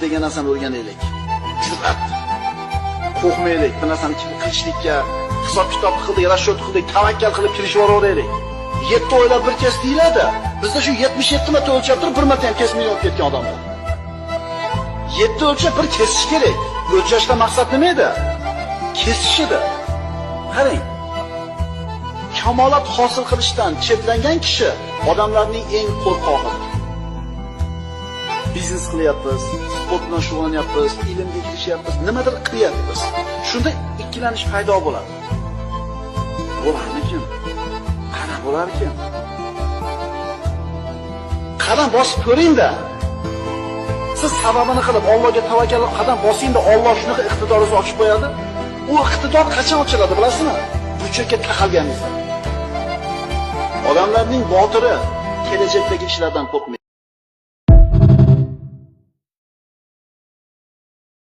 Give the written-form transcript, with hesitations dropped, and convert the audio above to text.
degan narsani o'rganaylik. Jur'at. Qo'rqmaylik, bu narsani qilishlikka, hisob-kitob qildik, rashyot qildik, tavakkal qilib kirishib yuboraylik. 7 oylar bir kes deyiladi. Bizda shu 77 marta o'lchab turib, bir marta ham kesmay olib ketgan odamlar. 7 o'lchab bir kesish kerak. O'lchashda maqsad nima edi? Kesishida. Qarang. Kamolat hosil qilishdan chetlangan kishi odamlarning eng qo'rqog'idir. Biznes qilyapmiz, sport bilan shug'ullanyapmiz, ilmga kirishyapmiz, nimadir qilyapmiz. Shunda ikkilanish paydo bo'ladi. Bo'larmikin? Qana bo'larkin? Qadam bosib ko'ring-da. Siz sababini qilib Allohga tavakkal qilib qadam bosing-da, Alloh shunaqa iqtidoringizni ochib qo'yadi. U iqtidor qachon ochiladi, bilasizmi? Burchakka taqalganingizda. Odamlarning botiri kelajakdagi ishlardan qo'rqmaydi.